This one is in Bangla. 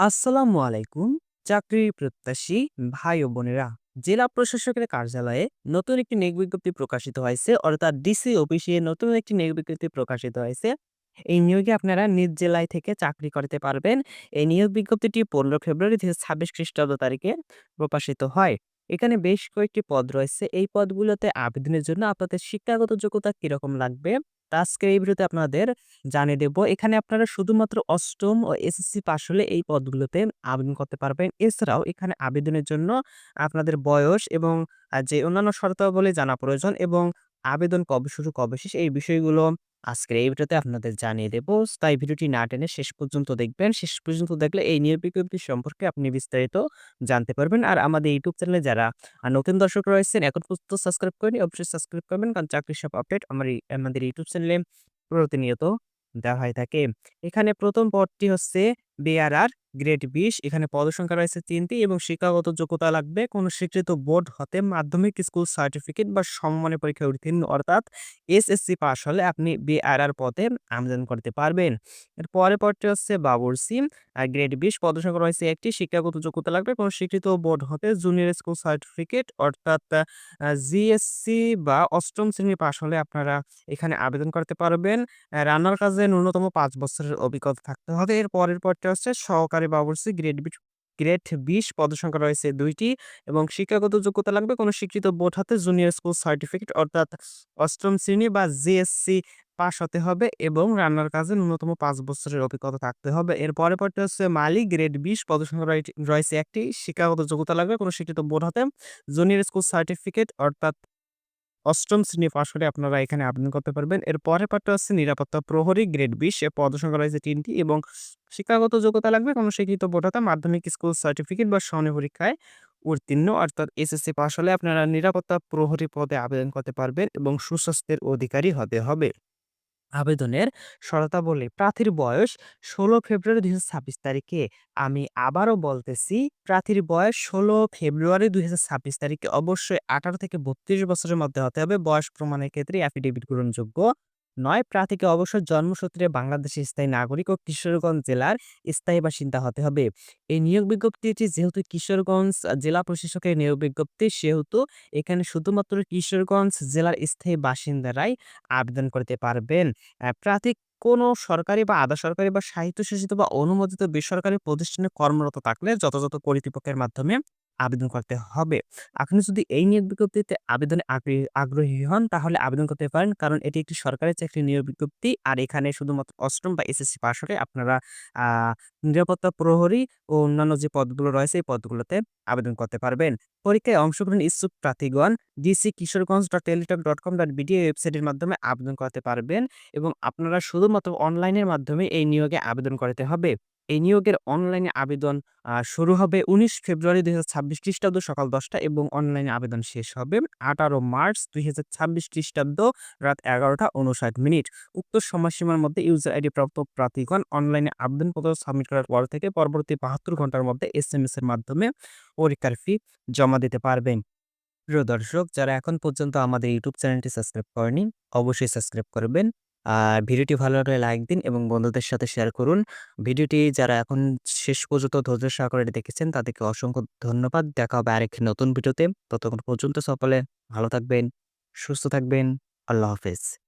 আসসালামু আলাইকুম। চাকরির প্রত্যাশী ভাই ও বোনেরা, জেলা প্রশাসকের কার্যালয়ে নতুন একটি নিয়োগ বিজ্ঞপ্তি প্রকাশিত হয়েছে, অর্থাৎ ডিসি অফিসে নতুন একটি নিয়োগ বিজ্ঞপ্তি প্রকাশিত হয়েছে। এই নিয়োগে আপনারা নিজ জেলায় থেকে চাকরি করতে পারবেন। এই নিয়োগ বিজ্ঞপ্তিটি 15 ফেব্রুয়ারি 2026 খ্রিস্টাব্দ তারিখে প্রকাশিত হয়। এখানে বেশ কয়েকটি পদ রয়েছে। এই পদগুলোতে আবেদনের জন্য আপনাদের শিক্ষাগত যোগ্যতা কিরকম লাগবে তা আজকের এই ভিডিওতে আপনাদের জানিয়ে দেব। এখানে আপনারা শুধুমাত্র অষ্টম ও এসএসসি পাস হলে এই পদগুলোতে আবেদন করতে পারবেন। এছাড়াও এখানে আবেদনের জন্য আপনাদের বয়স এবং যে অন্যান্য শর্তাবলী জানা প্রয়োজন এবং আবেদন কবে শুরু কবে শেষ এই বিষয়গুলো আজকের এই ভিডিওতে আপনাদের জানিয়ে দেব। তাই ভিডিওটি না টেনে শেষ পর্যন্ত দেখবেন। শেষ পর্যন্ত দেখলে এই নিয়োগ বিজ্ঞপ্তি সম্পর্কে আপনি বিস্তারিত জানতে পারবেন। আর আমাদের ইউটিউব চ্যানেলে যারা নতুন দর্শক রয়েছেন এখন পর্যন্ত সাবস্ক্রাইব করেনি, অবশ্যই সাবস্ক্রাইব করবেন। কারণ চাকরির সব আপডেট আমাদের ইউটিউব চ্যানেলে প্রতিনিয়ত দেওয়া হয়ে থাকে। এখানে ১ম পদটি হচ্ছে বেয়ারার গ্রেড ২০। এখানে পদসংখ্যা রয়েছে ৩ টি এবং শিক্ষাগত যোগ্যতা লাগবে কোন স্বীকৃত বোর্ড হতে মাধ্যমিক স্কুল সার্টিফিকেট বা সমমানের পরীক্ষায় উত্তীর্ণ, অর্থাৎ এসএসসি পাস হলে আপনি বেয়ারার পদে আবেদন করতে পারবেন। এর পরের পদটি হচ্ছে বাবুরসি গ্রেড ২০। পদসংখ্যা রয়েছে ১ টি। শিক্ষাগত যোগ্যতা লাগবে কোন স্বীকৃত বোর্ড হতে জুনিয়র স্কুল সার্টিফিকেট, অর্থাৎ জিএসসি বা ৮ম শ্রেণী পাস হলে আপনারা এখানে আবেদন করতে পারবেন। রান্নার কাজে ন্যূনতম ৫ বছরের অভিজ্ঞতা থাকতে হবে। এর পরের পদটি হচ্ছে সহকারী বাবুর্চি গ্রেড ২০। পদসংখ্যা রয়েছে ২ টি এবং শিক্ষাগত যোগ্যতা লাগবে কোন স্বীকৃত বোর্ড হতে জুনিয়র স্কুল সার্টিফিকেট, অর্থাৎ ৮ম শ্রেণী বা জেএসসি পাস হতে হবে এবং রান্নার কাজে ন্যূনতম ৫ বছরের অভিজ্ঞতা থাকতে হবে। এর পরের পদটি হচ্ছে মালি গ্রেড ২০। পদসংখ্যা রয়েছে ১ টি। শিক্ষাগত যোগ্যতা লাগবে কোন স্বীকৃত বোর্ড হতে জুনিয়র স্কুল সার্টিফিকেট, অর্থাৎ ৮ম শ্রেণী পাস হলে আপনারা এখানে আবেদন করতে পারবেন। এর পরের পার্টটা হচ্ছে নিরাপত্তা প্রহরী গ্রেড ২০। এর পদসংখ্যা রয়েছে ৩ টি এবং শিক্ষাগত যোগ্যতা লাগবে কোন স্বীকৃত বোর্ড হতে মাধ্যমিক স্কুল সার্টিফিকেট বা সমমানের পরীক্ষায় উত্তীর্ণ, অর্থাৎ এসএসসি পাস হলে আপনারা নিরাপত্তা প্রহরী পদে আবেদন করতে পারবেন এবং সুস্বাস্থ্যের অধিকারী হতে হবে। আবেদনের শর্তাবলী: প্রার্থীর বয়স ১৬ ফেব্রুয়ারি ২০২৬ তারিখে, আমি আবারও বলতেছি, প্রার্থীর বয়স ১৬ ফেব্রুয়ারি ২০২৬ তারিখে অবশ্যই ১৮ থেকে ৩২ বছরের মধ্যে হতে হবে। বয়স প্রমাণের ক্ষেত্রে অ্যাফিডেভিট গ্রহণযোগ্য নয়। প্রার্থীকে অবশ্যই জন্মসূত্রে বাংলাদেশের স্থায়ী নাগরিক ও কিশোরগঞ্জ জেলার স্থায়ী বাসিন্দা হতে হবে। এই নিয়োগ বিজ্ঞপ্তিটি যেহেতু কিশোরগঞ্জ জেলা প্রশাসকের নিয়োগ বিজ্ঞপ্তি, সেহেতু এখানে শুধুমাত্র কিশোরগঞ্জ জেলার স্থায়ী বাসিন্দারাই আবেদন করতে পারবেন। প্রার্থী কোনো সরকারি বা আধা সরকারি বা স্বায়ত্তশাসিত বা অনুমোদিত বেসরকারি প্রতিষ্ঠানে কর্মরত থাকলে যথাযথ কর্তৃপক্ষের মাধ্যমে আবেদন করতে হবে। আপনি যদি এই নিয়োগ বিজ্ঞপ্তিতে আবেদনে আগ্রহী হন তাহলে আবেদন করতে পারেন। কারণ এটি একটি সরকারি চাকরির নিয়োগ বিজ্ঞপ্তি। আর এখানে শুধুমাত্র অষ্টম বা এসএসসি পাস হলে আপনারা আ নিরাপত্তা প্রহরী ও অন্যান্য যে পদগুলো রয়েছে এই পদগুলোতে আবেদন করতে পারবেন। পরীক্ষায় অংশগ্রহণ ইচ্ছুক প্রার্থীগণ dckisorganj.teletalk.com.bd ওয়েবসাইটের মাধ্যমে আবেদন করতে পারবেন এবং আপনারা শুধুমাত্র অনলাইনের মাধ্যমে এই নিয়োগে আবেদন করতে হবে। এই নিয়োগের অনলাইনে আবেদন শুরু হবে ১৯ ফেব্রুয়ারি ২০২৬ খ্রিস্টাব্দ সকাল ১০ টা এবং অনলাইনে আবেদন শেষ হবে ১৮ মার্চ ২০২৬ খ্রিস্টাব্দ রাত ১১টা ৫৯ মিনিট। উক্ত সময়সীমার মধ্যে ইউজার আইডি প্রাপ্ত প্রার্থীগণ অনলাইনে আবেদনপত্র সাবমিট করার পর থেকে পরবর্তী ৭২ ঘন্টার মধ্যে এসএমএস এর মাধ্যমে পরীক্ষার ফি জমা দিতে পারবেন। প্রিয় দর্শক, যারা এখন পর্যন্ত আমাদের ইউটিউব চ্যানেলটি সাবস্ক্রাইব করেনি, অবশ্যই সাবস্ক্রাইব করবেন। আর ভিডিওটি ভালো লাগলে লাইক দিন এবং বন্ধুদের সাথে শেয়ার করুন। ভিডিওটি যারা এখন শেষ পর্যন্ত ধৈর্য সহকারে দেখেছেন তাদেরকে অসংখ্য ধন্যবাদ। দেখা হবে আরেকটি নতুন ভিডিওতে। ততক্ষণ পর্যন্ত সকলে ভালো থাকবেন, সুস্থ থাকবেন। আল্লাহ হাফেজ।